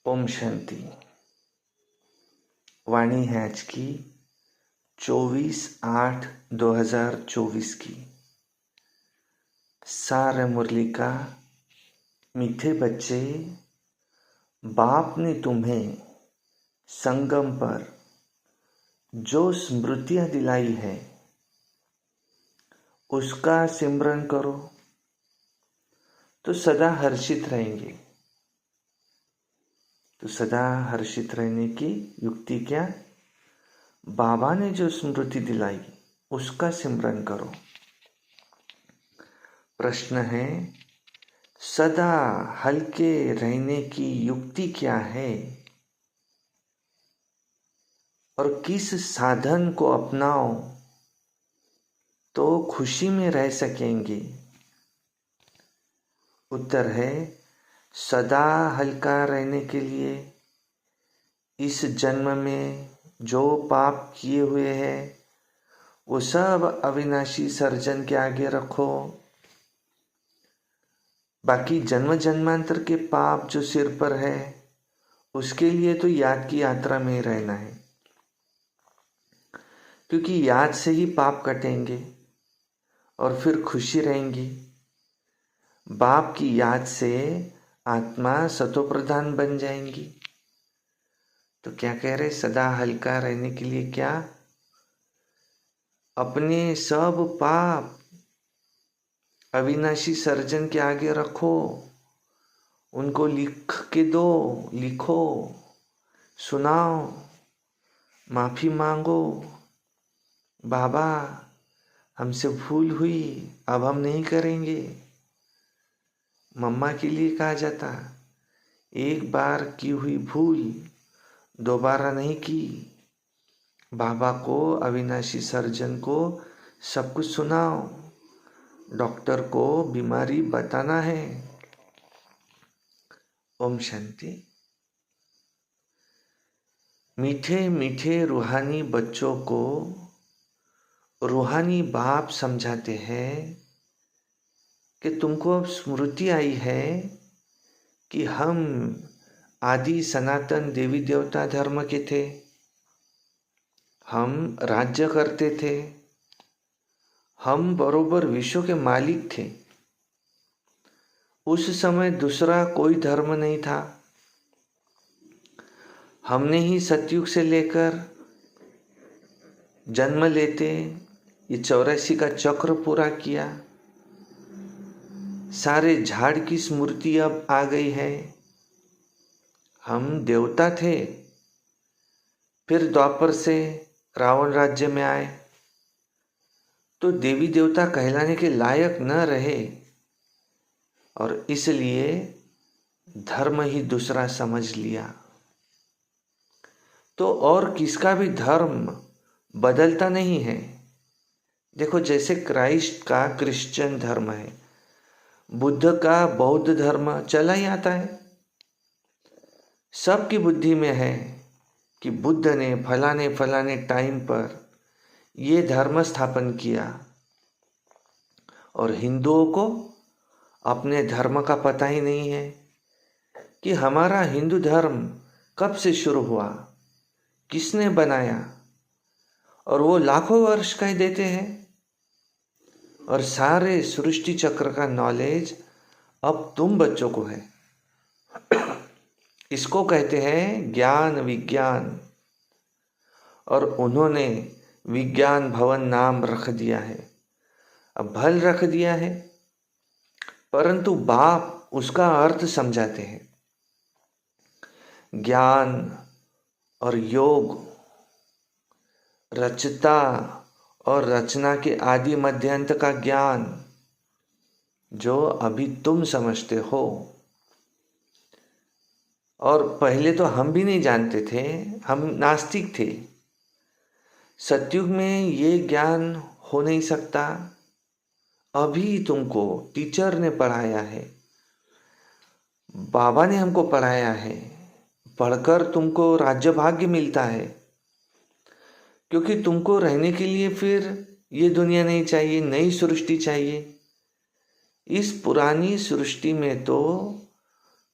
ओम शांति। वाणी है आज की 24/8/2024 की। सार मुरली का। मीठे बच्चे, बाप ने तुम्हें संगम पर जो स्मृतियां दिलाई है उसका सिमरन करो तो सदा हर्षित रहेंगे। तो सदा हर्षित रहने की युक्ति क्या? बाबा ने जो स्मृति दिलाई उसका सिमरन करो। प्रश्न है, सदा हल्के रहने की युक्ति क्या है और किस साधन को अपनाओ तो खुशी में रह सकेंगे? उत्तर है, सदा हल्का रहने के लिए इस जन्म में जो पाप किए हुए हैं वो सब अविनाशी सर्जन के आगे रखो। बाकी जन्म जन्मांतर के पाप जो सिर पर है उसके लिए तो याद की यात्रा में ही रहना है, क्योंकि याद से ही पाप कटेंगे और फिर खुशी रहेंगी। बाप की याद से आत्मा सतोप्रधान बन जाएंगी। तो क्या कह रहे? सदा हल्का रहने के लिए क्या? अपने सब पाप अविनाशी सर्जन के आगे रखो, उनको लिख के दो, लिखो, सुनाओ, माफी मांगो। बाबा, हमसे भूल हुई, अब हम नहीं करेंगे। मम्मा के लिए कहा जाता, एक बार की हुई भूल दोबारा नहीं की। बाबा को, अविनाशी सर्जन को सब कुछ सुनाओ। डॉक्टर को बीमारी बताना है। ओम शांति। मीठे मीठे रूहानी बच्चों को रूहानी बाप समझाते हैं कि तुमको अब स्मृति आई है कि हम आदि सनातन देवी देवता धर्म के थे, हम राज्य करते थे, हम बरोबर विश्व के मालिक थे। उस समय दूसरा कोई धर्म नहीं था। हमने ही सतयुग से लेकर जन्म लेते ये 84 का चक्र पूरा किया। सारे झाड़ की स्मृति अब आ गई है। हम देवता थे, फिर द्वापर से रावण राज्य में आए तो देवी देवता कहलाने के लायक न रहे और इसलिए धर्म ही दूसरा समझ लिया। तो और किसका भी धर्म बदलता नहीं है। देखो, जैसे क्राइस्ट का क्रिश्चियन धर्म है, बुद्ध का बौद्ध धर्म चला ही आता है। सबकी बुद्धि में है कि बुद्ध ने फलाने फलाने टाइम पर ये धर्म स्थापन किया, और हिंदुओं को अपने धर्म का पता ही नहीं है कि हमारा हिंदू धर्म कब से शुरू हुआ, किसने बनाया, और वो लाखों वर्ष कह देते हैं। और सारे सृष्टि चक्र का नॉलेज अब तुम बच्चों को है। इसको कहते हैं ज्ञान विज्ञान, और उन्होंने विज्ञान भवन नाम रख दिया है। अब भल रख दिया है, परंतु बाप उसका अर्थ समझाते हैं। ज्ञान और योग, रचता और रचना के आदि मध्यांत का ज्ञान जो अभी तुम समझते हो, और पहले तो हम भी नहीं जानते थे, हम नास्तिक थे। सतयुग में ये ज्ञान हो नहीं सकता। अभी तुमको टीचर ने पढ़ाया है, बाबा ने हमको पढ़ाया है, पढ़कर तुमको राज्य भाग्य मिलता है, क्योंकि तुमको रहने के लिए फिर ये दुनिया नहीं चाहिए, नई सृष्टि चाहिए। इस पुरानी सृष्टि में तो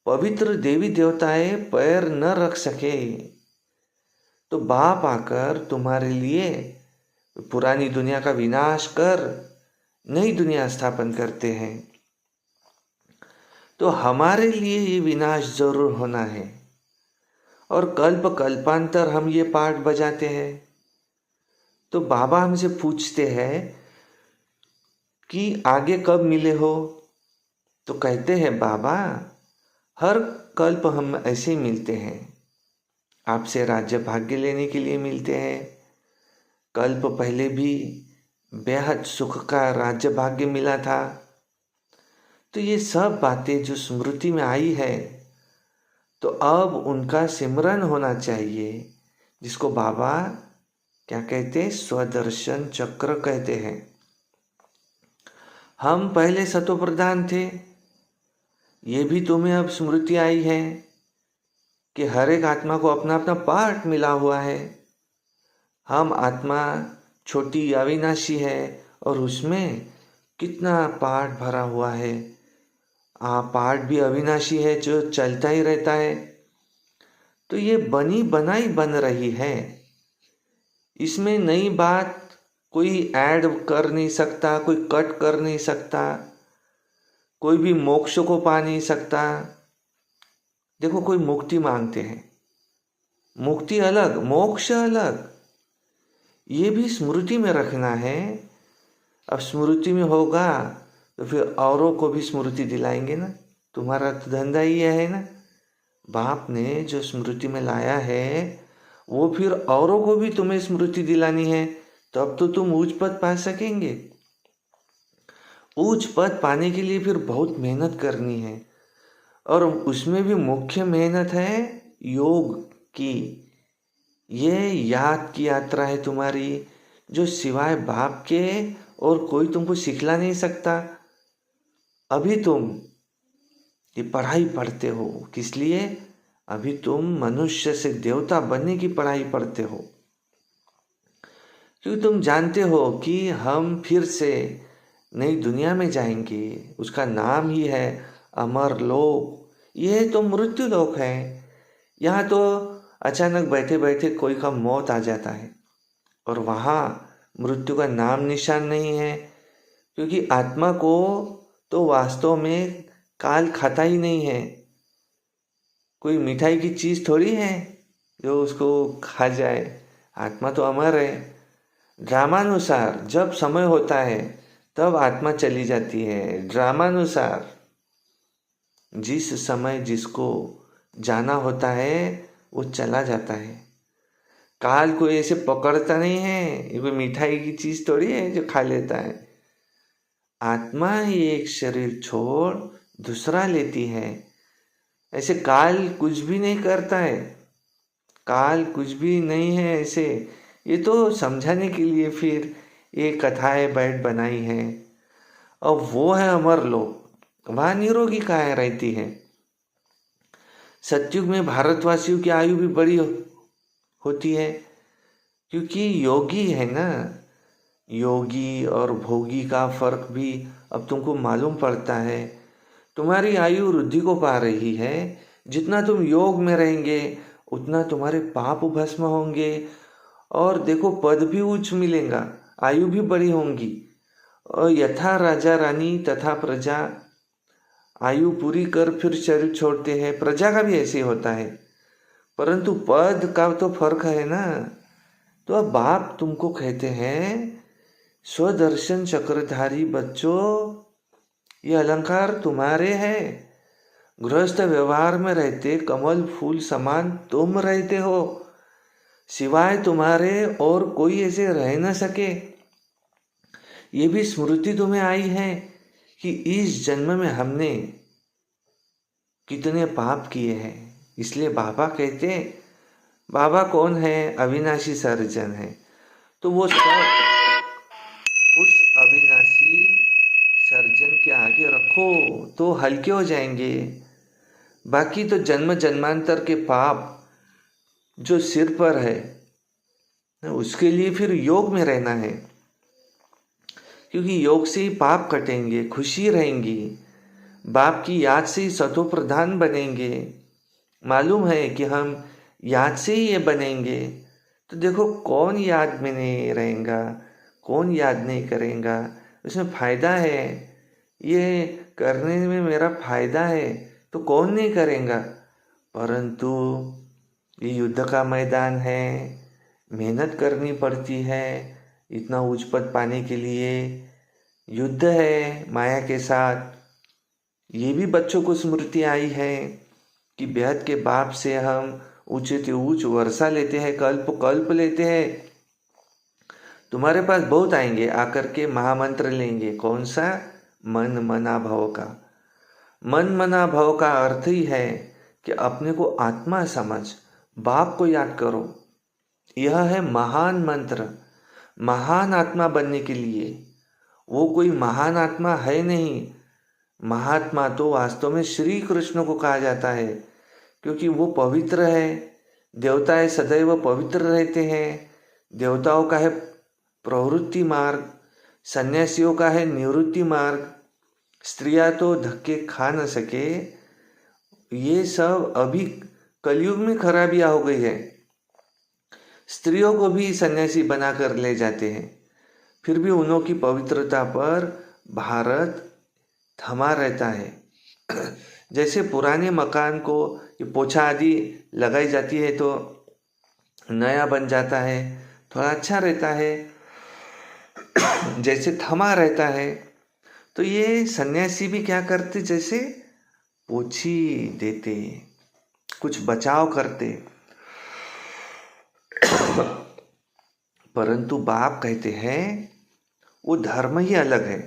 पवित्र देवी देवताएं पैर न रख सके तो बाप आकर तुम्हारे लिए पुरानी दुनिया का विनाश कर नई दुनिया स्थापन करते हैं। तो हमारे लिए ये विनाश जरूर होना है और कल्प कल्पांतर हम ये पाठ बजाते हैं। तो बाबा हमसे पूछते हैं कि आगे कब मिले हो? तो कहते हैं बाबा हर कल्प हम ऐसे ही मिलते हैं, आपसे राज्य भाग्य लेने के लिए मिलते हैं। कल्प पहले भी बेहद सुख का राज्य भाग्य मिला था। तो ये सब बातें जो स्मृति में आई है तो अब उनका सिमरन होना चाहिए, जिसको बाबा क्या कहते हैं? स्वदर्शन चक्र कहते हैं। हम पहले सतो प्रधान थे, ये भी तुम्हें अब स्मृति आई है कि हर एक आत्मा को अपना अपना पार्ट मिला हुआ है। हम आत्मा छोटी अविनाशी है और उसमें कितना पार्ट भरा हुआ है। पार्ट भी अविनाशी है जो चलता ही रहता है। तो ये बनी बनाई बन रही है, इसमें नई बात कोई ऐड कर नहीं सकता, कोई कट कर नहीं सकता, कोई भी मोक्ष को पा नहीं सकता। देखो कोई मुक्ति मांगते हैं, मुक्ति अलग मोक्ष अलग, ये भी स्मृति में रखना है। अब स्मृति में होगा तो फिर औरों को भी स्मृति दिलाएंगे ना। तुम्हारा तो धंधा ही है ना, बाप ने जो स्मृति में लाया है वो फिर औरों को भी तुम्हें स्मृति दिलानी है, तब तो तुम उच्च पद पा सकेंगे। उच्च पद पाने के लिए फिर बहुत मेहनत करनी है और उसमें भी मुख्य मेहनत है योग की। ये याद की यात्रा है तुम्हारी, जो सिवाय बाप के और कोई तुमको सिखला नहीं सकता। अभी तुम ये पढ़ाई पढ़ते हो, किस लिए? अभी तुम मनुष्य से देवता बनने की पढ़ाई पढ़ते हो, क्योंकि तुम जानते हो कि हम फिर से नई दुनिया में जाएंगे। उसका नाम ही है अमर लोक। यह तो मृत्यु लोक है। यहाँ तो अचानक बैठे बैठे कोई का मौत आ जाता है और वहाँ मृत्यु का नाम निशान नहीं है, क्योंकि आत्मा को तो वास्तव में काल खाता ही नहीं है। कोई मिठाई की चीज़ थोड़ी है जो उसको खा जाए। आत्मा तो अमर है। ड्रामानुसार जब समय होता है तब आत्मा चली जाती है। ड्रामानुसार जिस समय जिसको जाना होता है वो चला जाता है। काल कोई ऐसे पकड़ता नहीं है, ये कोई मिठाई की चीज़ थोड़ी है जो खा लेता है। आत्मा ही एक शरीर छोड़ दूसरा लेती है। ऐसे काल कुछ भी नहीं करता है, काल कुछ भी नहीं है ऐसे। ये तो समझाने के लिए फिर ये कथाएं बैठ बनाई है। और वो है अमर लोक, वहाँ निरोगी काया रहती है। सतयुग में भारतवासियों की आयु भी बड़ी होती है, क्योंकि योगी है ना। योगी और भोगी का फर्क भी अब तुमको मालूम पड़ता है। तुम्हारी आयु वृद्धि को पा रही है। जितना तुम योग में रहेंगे उतना तुम्हारे पाप भस्म होंगे और देखो पद भी उच्च मिलेगा, आयु भी बड़ी होंगी। और यथा राजा रानी तथा प्रजा, आयु पूरी कर फिर शरीर छोड़ते हैं। प्रजा का भी ऐसे होता है, परंतु पद का तो फर्क है ना। तो अब बाप तुमको कहते हैं स्वदर्शन चक्रधारी बच्चों, ये अलंकार तुम्हारे हैं। गृहस्थ व्यवहार में रहते कमल फूल समान तुम रहते हो, सिवाय तुम्हारे और कोई ऐसे रह न सके। ये भी स्मृति तुम्हें आई है कि इस जन्म में हमने कितने पाप किए हैं। इसलिए बाबा कहते हैं, बाबा कौन है? अविनाशी सर्जन है। तो वो सब उस अविनाशी सर्जन के आगे रखो तो हल्के हो जाएंगे। बाकी तो जन्म जन्मांतर के पाप जो सिर पर है उसके लिए फिर योग में रहना है, क्योंकि योग से ही पाप कटेंगे, खुशी रहेंगी। बाप की याद से ही सतो प्रधान बनेंगे। मालूम है कि हम याद से ही ये बनेंगे। तो देखो कौन याद में नहीं रहेगा, कौन याद नहीं करेगा, उसमें फायदा है, ये करने में मेरा फायदा है तो कौन नहीं करेगा। परंतु ये युद्ध का मैदान है, मेहनत करनी पड़ती है इतना उच्च पद पाने के लिए। युद्ध है माया के साथ। ये भी बच्चों को स्मृति आई है कि बेहद के बाप से हम ऊंचे से ऊंच वर्षा लेते हैं, कल्प कल्प लेते हैं। तुम्हारे पास बहुत आएंगे, आकर के महामंत्र लेंगे। कौन सा? मन मना भव का। मन मना भव का अर्थ ही है कि अपने को आत्मा समझ, बाप को याद करो। यह है महान मंत्र। महान आत्मा बनने के लिए, वो कोई महान आत्मा है नहीं। महात्मा तो वास्तव में श्री कृष्ण को कहा जाता है, क्योंकि वो पवित्र है। देवताएं सदैव पवित्र रहते हैं। देवताओं का है प्रवृत्ति मार्ग, सन्यासियों का है निवृत्ति मार्ग। स्त्रियां तो धक्के खा न सके। ये सब अभी कलयुग में खराबियां हो गई है। स्त्रियों को भी सन्यासी बनाकर ले जाते हैं, फिर भी उन्हों की पवित्रता पर भारत थमा रहता है। जैसे पुराने मकान को ये पोछा आदि लगाई जाती है तो नया बन जाता है, थोड़ा अच्छा रहता है। जैसे थमा रहता है, तो ये सन्यासी भी क्या करते, जैसे पोछी देते, कुछ बचाव करते। परंतु बाप कहते हैं वो धर्म ही अलग है।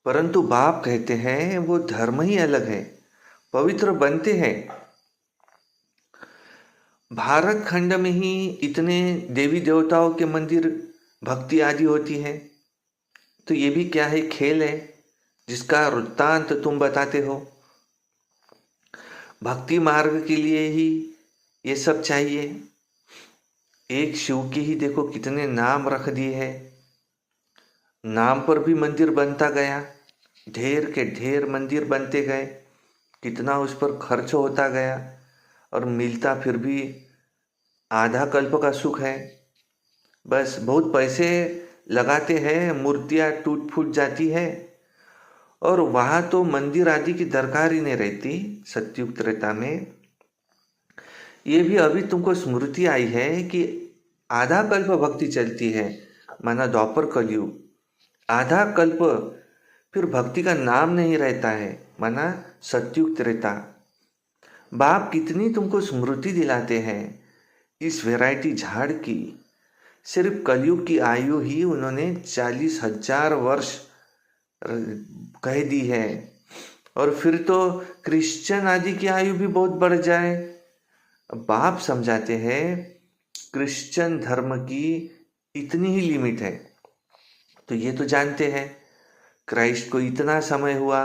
परंतु बाप कहते हैं वो धर्म ही अलग है, पवित्र बनते हैं। भारत खंड में ही इतने देवी देवताओं के मंदिर भक्ति आदि होती है, तो ये भी क्या है, खेल है जिसका वृत्तांत तुम बताते हो। भक्ति मार्ग के लिए ही ये सब चाहिए। एक शिव के ही देखो कितने नाम रख दिए हैं, नाम पर भी मंदिर बनता गया, ढेर के ढेर मंदिर बनते गए, कितना उस पर खर्च होता गया, और मिलता फिर भी आधा कल्प का सुख है। बस बहुत पैसे लगाते हैं, मूर्तियां टूट फूट जाती है, और वहां तो मंदिर आदि की दरकार ही नहीं रहती। सत्युग त्रेता में ये भी अभी तुमको स्मृति आई है कि आधा कल्प भक्ति चलती है, माना द्वापर कलयुग, आधा कल्प फिर भक्ति का नाम नहीं रहता है, माना सत्युग त्रेता। बाप कितनी तुमको स्मृति दिलाते हैं इस वैरायटी झाड़ की। सिर्फ कलयुग की आयु ही उन्होंने 40,000 वर्ष कह दी है, और फिर तो क्रिश्चियन आदि की आयु भी बहुत बढ़ जाए। बाप समझाते हैं क्रिश्चियन धर्म की इतनी ही लिमिट है। तो ये तो जानते हैं क्राइस्ट को इतना समय हुआ,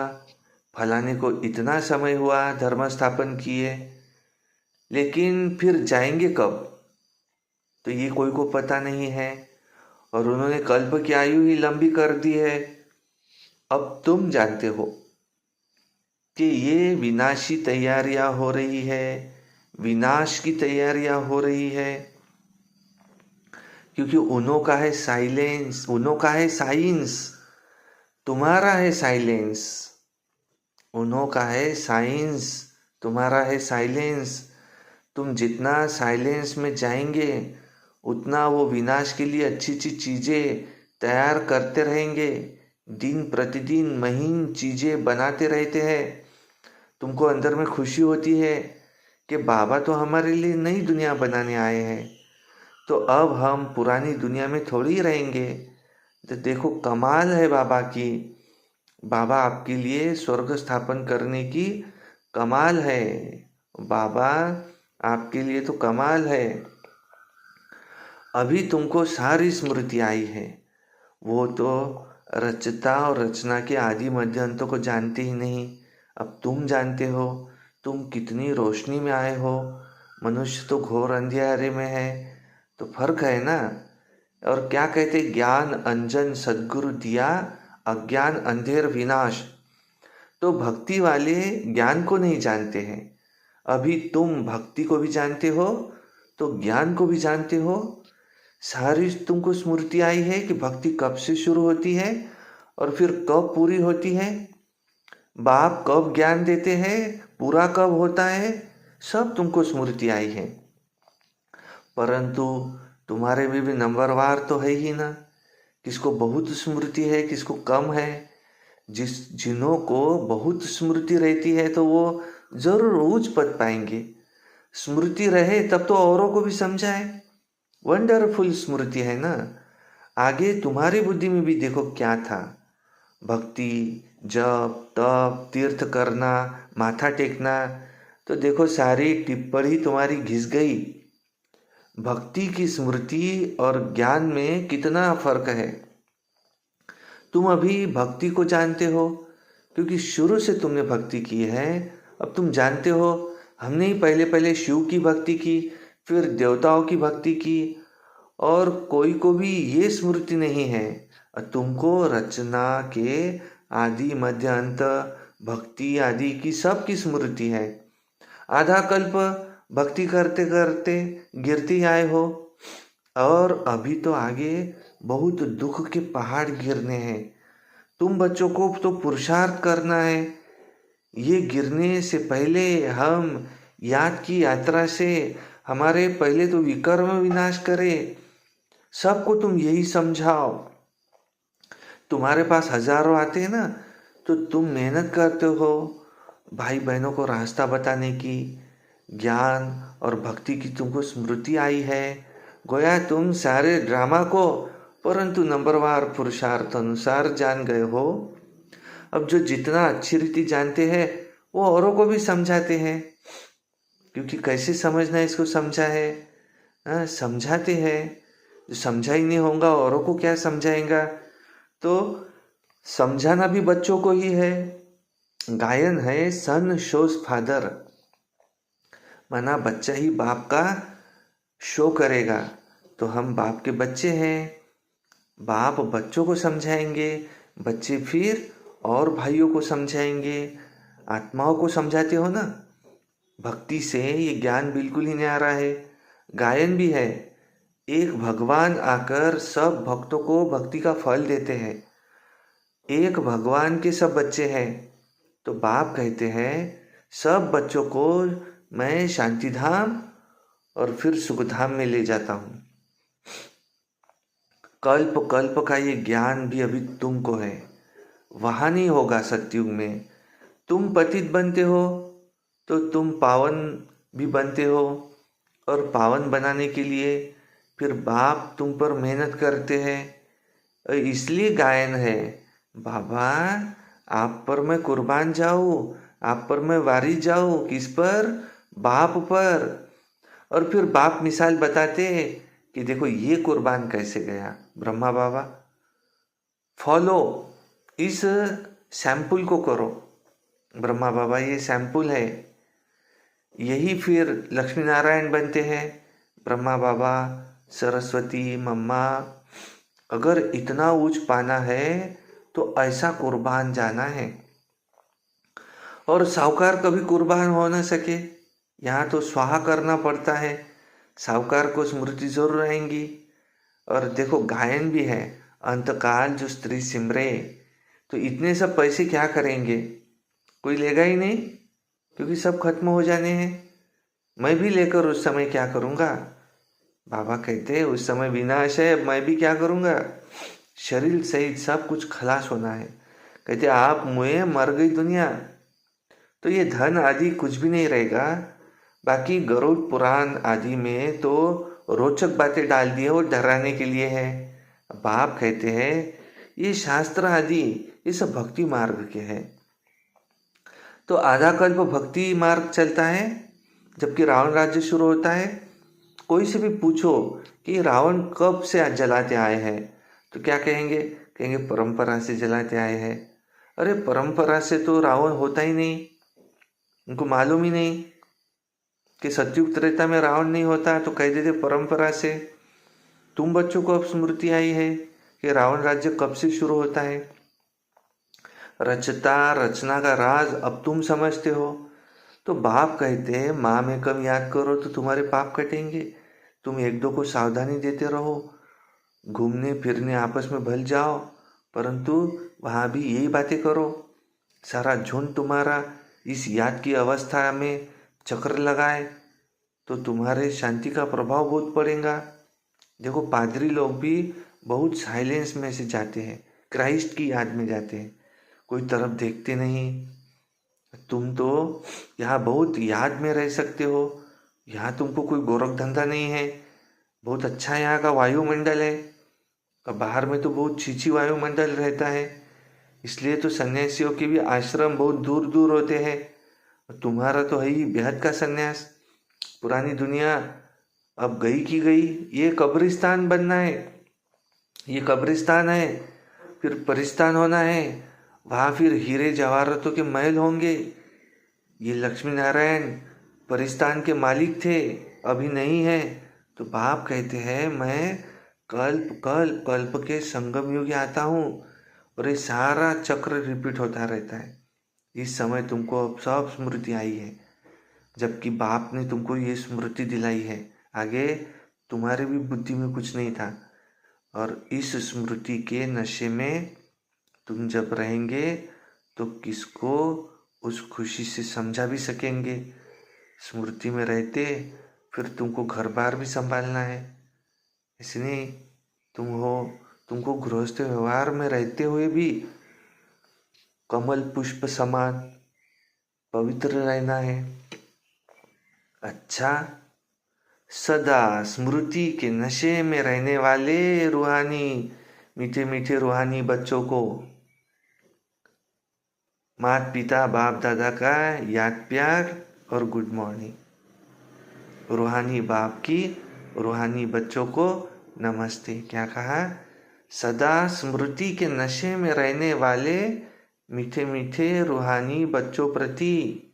फलाने को इतना समय हुआ धर्म स्थापन किए, लेकिन फिर जाएंगे कब, तो ये कोई को पता नहीं है। और उन्होंने कल्प की आयु ही लंबी कर दी है। अब तुम जानते हो कि ये विनाशी तैयारियां हो रही है, विनाश की तैयारियां हो रही है, क्योंकि उन्हों का है साइलेंस, उन्हों का है साइंस, तुम्हारा है साइलेंस। उन्हों का है साइंस, तुम्हारा है साइलेंस। तुम जितना साइलेंस में जाएंगे उतना वो विनाश के लिए अच्छी अच्छी चीज़ें तैयार करते रहेंगे, दिन प्रतिदिन महीन चीज़ें बनाते रहते हैं। तुमको अंदर में खुशी होती है कि बाबा तो हमारे लिए नई दुनिया बनाने आए हैं, तो अब हम पुरानी दुनिया में थोड़ी रहेंगे। तो देखो कमाल है बाबा की, बाबा आपके लिए स्वर्ग स्थापन करने की कमाल है। बाबा आपके लिए तो कमाल है। अभी तुमको सारी स्मृति आई है, वो तो रचता और रचना के आदि मध्य अंतों को जानते ही नहीं। अब तुम जानते हो, तुम कितनी रोशनी में आए हो, मनुष्य तो घोर अंधियारे में है, तो फर्क है ना। और क्या कहते, ज्ञान अंजन सद्गुरु दिया, अज्ञान अंधेर विनाश। तो भक्ति वाले ज्ञान को नहीं जानते हैं। अभी तुम भक्ति को भी जानते हो तो ज्ञान को भी जानते हो। सारी तुमको स्मृति आई है कि भक्ति कब से शुरू होती है और फिर कब पूरी होती है, बाप कब ज्ञान देते हैं, पूरा कब होता है, सब तुमको स्मृति आई है। परंतु तुम्हारे में भी नंबरवार तो है ही ना, किसको बहुत स्मृति है, किसको कम है। जिन्हों को बहुत स्मृति रहती है तो वो जरूर उच्च पद पाएंगे। स्मृति रहे तब तो औरों को भी समझाए। वंडरफुल स्मृति है ना। आगे तुम्हारी बुद्धि में भी देखो क्या था, भक्ति, जप, तप, तीर्थ करना, माथा टेकना, तो देखो सारी टिप्पणी तुम्हारी घिस गई। भक्ति की स्मृति और ज्ञान में कितना फर्क है। तुम अभी भक्ति को जानते हो क्योंकि शुरू से तुमने भक्ति की है। अब तुम जानते हो, हमने ही पहले पहले शिव की भक्ति की, फिर देवताओं की भक्ति की, और कोई को भी ये स्मृति नहीं है। तुमको रचना के आदि मध्य अंत, भक्ति आदि की सब की स्मृति है। आधा कल्प भक्ति करते करते गिरती आए हो, और अभी तो आगे बहुत दुख के पहाड़ गिरने हैं। तुम बच्चों को तो पुरुषार्थ करना है। ये गिरने से पहले हम याद की यात्रा से हमारे पहले तो विकर्म विनाश करे। सबको तुम यही समझाओ। तुम्हारे पास हजारों आते हैं ना, तो तुम मेहनत करते हो भाई बहनों को रास्ता बताने की। ज्ञान और भक्ति की तुमको स्मृति आई है, गोया तुम सारे ड्रामा को परंतु नंबरवार पुरुषार्थ अनुसार जान गए हो। अब जो जितना अच्छी रीति जानते हैं वो औरों को भी समझाते हैं, क्योंकि कैसे समझना है इसको समझा है, समझाते हैं। जो समझा ही नहीं होगा औरों को क्या समझाएगा। तो समझाना भी बच्चों को ही है। गायन है सन शोज फादर, माना बच्चा ही बाप का शो करेगा। तो हम बाप के बच्चे हैं, बाप बच्चों को समझाएंगे, बच्चे फिर और भाइयों को समझाएंगे, आत्माओं को समझाते हो ना। भक्ति से ये ज्ञान बिल्कुल ही नहीं आ रहा है। गायन भी है, एक भगवान आकर सब भक्तों को भक्ति का फल देते हैं। एक भगवान के सब बच्चे हैं, तो बाप कहते हैं सब बच्चों को मैं शांतिधाम और फिर सुखधाम में ले जाता हूँ। कल्प कल्प का ये ज्ञान भी अभी तुमको है, वहाँ नहीं होगा सतयुग में। तुम पतित बनते हो तो तुम पावन भी बनते हो, और पावन बनाने के लिए फिर बाप तुम पर मेहनत करते हैं। इसलिए गायन है, बाबा आप पर मैं कुर्बान जाऊँ, आप पर मैं वारी जाऊँ। किस पर? बाप पर। और फिर बाप मिसाल बताते कि देखो ये कुर्बान कैसे गया ब्रह्मा बाबा, फॉलो, इस सैंपल को करो। ब्रह्मा बाबा ये सैंपल है, यही फिर लक्ष्मी नारायण बनते हैं। ब्रह्मा बाबा, सरस्वती मम्मा, अगर इतना ऊंच पाना है तो ऐसा कुर्बान जाना है। और साहूकार कभी कुर्बान हो ना सके, यहाँ तो स्वाहा करना पड़ता है। साहूकार को स्मृति जरूर आएंगी। और देखो गायन भी है, अंतकाल जो स्त्री सिमरे, तो इतने सब पैसे क्या करेंगे, कोई लेगा ही नहीं, क्योंकि सब खत्म हो जाने हैं। मैं भी लेकर उस समय क्या करूँगा। बाबा कहते हैं उस समय विनाश है, अब मैं भी क्या करूँगा, शरीर सहित सब कुछ खलास होना है। कहते आप मुए मर गई दुनिया, तो ये धन आदि कुछ भी नहीं रहेगा। बाकी गरुड़ पुराण आदि में तो रोचक बातें डाल दी है, वो डराने के लिए है। बाप कहते हैं ये शास्त्र आदि ये सब भक्ति मार्ग के हैं। तो आधा कल्प भक्ति मार्ग चलता है, जबकि रावण राज्य शुरू होता है। कोई से भी पूछो कि रावण कब से जलाते आए हैं, तो क्या कहेंगे, कहेंगे परंपरा से जलाते आए हैं। अरे परंपरा से तो रावण होता ही नहीं, उनको मालूम ही नहीं। कि सतयुग त्रेता में रावण नहीं होता, तो कह देते परंपरा से तुम बच्चों को अब स्मृति आई है कि रावण राज्य कब से शुरू होता है। रचना का राज अब तुम समझते हो। तो बाप कहते हैं माँ में कम याद करो तो तुम्हारे पाप कटेंगे। तुम एक दो को सावधानी देते रहो, घूमने फिरने आपस में भल जाओ, परंतु वहाँ भी यही बातें करो। सारा झुंड तुम्हारा इस याद की अवस्था में चक्र लगाए तो तुम्हारे शांति का प्रभाव बहुत पड़ेगा। देखो पादरी लोग भी बहुत साइलेंस में से जाते हैं, क्राइस्ट की याद में जाते हैं, कोई तरफ देखते नहीं। तुम तो यहाँ बहुत याद में रह सकते हो, यहाँ तुमको कोई गोरख धंधा नहीं है, बहुत अच्छा यहाँ का वायुमंडल है। और बाहर में तो बहुत छीछी वायुमंडल रहता है, इसलिए तो सन्यासियों के भी आश्रम बहुत दूर दूर होते हैं। तुम्हारा तो है ही बेहद का सन्यास। पुरानी दुनिया अब गई की गई, ये कब्रिस्तान बनना है, ये कब्रिस्तान है, फिर परिस्तान होना है, वहाँ फिर हीरे जवाहरातों के महल होंगे। ये लक्ष्मी नारायण परिस्तान के मालिक थे, अभी नहीं है। तो बाप कहते हैं मैं कल्प के संगम युग आता हूँ और ये सारा चक्र रिपीट होता रहता है। इस समय तुमको अब सब स्मृति आई है, जबकि बाप ने तुमको ये स्मृति दिलाई है। आगे तुम्हारे भी बुद्धि में कुछ नहीं था, और इस स्मृति के नशे में तुम जब रहेंगे तो किसको उस खुशी से समझा भी सकेंगे। स्मृति में रहते फिर तुमको घर बार भी संभालना है, इसलिए तुमको गृहस्थ व्यवहार में रहते हुए भी कमल पुष्प समान पवित्र रहना है। अच्छा, सदा स्मृति के नशे में रहने वाले रूहानी मीठे मीठे रूहानी बच्चों को माता पिता बाप दादा का याद प्यार और गुड मॉर्निंग। रूहानी बाप की रूहानी बच्चों को नमस्ते। क्या कहा? सदा स्मृति के नशे में रहने वाले मीठे मीठे रूहानी बच्चों प्रति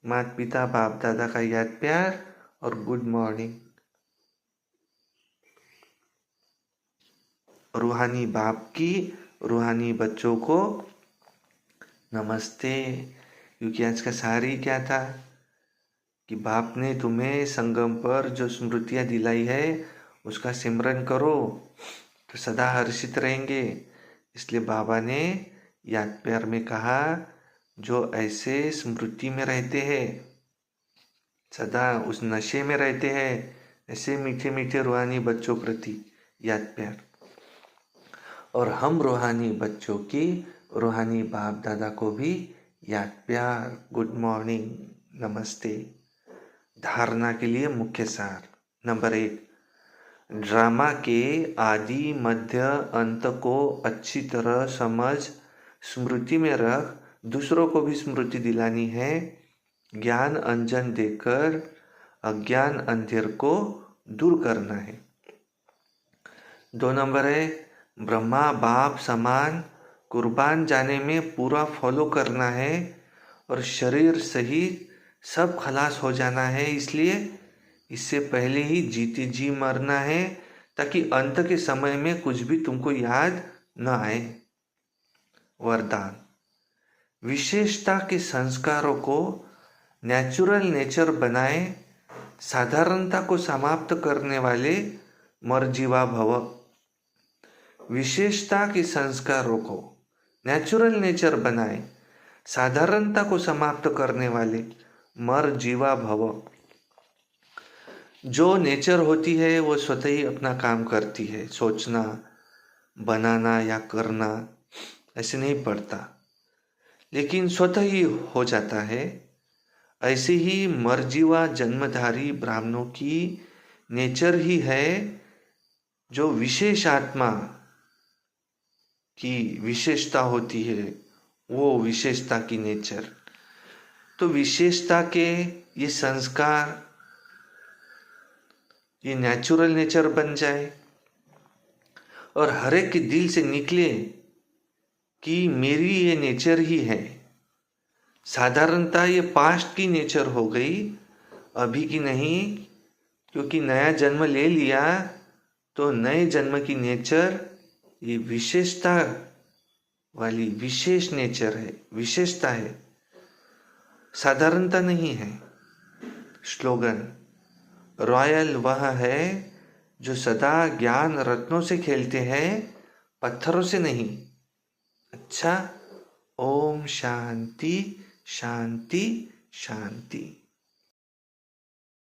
माता पिता बाप दादा का याद प्यार और गुड मॉर्निंग। रूहानी बाप की रूहानी बच्चों को नमस्ते। क्योंकि आज का सार ही क्या था कि बाप ने तुम्हें संगम पर जो स्मृतियाँ दिलाई है उसका सिमरन करो तो सदा हर्षित रहेंगे। इसलिए बाबा ने याद प्यार में कहा, जो ऐसे स्मृति में रहते हैं, सदा उस नशे में रहते हैं, ऐसे मीठे मीठे रूहानी बच्चों प्रति याद प्यार। और हम रूहानी बच्चों की रूहानी बाप दादा को भी याद प्यार, गुड मॉर्निंग, नमस्ते। धारणा के लिए मुख्य सार। नंबर 1, ड्रामा के आदि मध्य अंत को अच्छी तरह समझ स्मृति में रख दूसरों को भी स्मृति दिलानी है। ज्ञान अंजन देकर अज्ञान अंधेर को दूर करना है। 2 नंबर है, ब्रह्मा बाप समान कुर्बान जाने में पूरा फॉलो करना है और शरीर सहित सब खलास हो जाना है। इसलिए इससे पहले ही जीते जी मरना है, ताकि अंत के समय में कुछ भी तुमको याद न आए। वरदान, विशेषता के संस्कारों को नेचुरल नेचर बनाए, साधारणता को समाप्त करने वाले मरजीवा भव। विशेषता के संस्कारों को नेचुरल नेचर बनाए, साधारणता को समाप्त करने वाले मरजीवा भव। जो नेचर होती है वो स्वतः ही अपना काम करती है, सोचना बनाना या करना ऐसे नहीं पड़ता, लेकिन स्वतः ही हो जाता है। ऐसे ही मरजीवा जन्मधारी ब्राह्मणों की नेचर ही है जो विशेष आत्मा की विशेषता होती है, वो विशेषता की नेचर। तो विशेषता के ये संस्कार, ये नेचुरल नेचर बन जाए और हर एक के दिल से निकले कि मेरी ये नेचर ही है। साधारणता ये पास्ट की नेचर हो गई अभी की नहीं, क्योंकि नया जन्म ले लिया तो नए जन्म की नेचर ये विशेषता वाली विशेष नेचर है, विशेषता है, साधारणता नहीं है। स्लोगन रॉयल वह है जो सदा ज्ञान रत्नों से खेलते हैं, पत्थरों से नहीं। अच्छा, ओम शांति शांति शांति।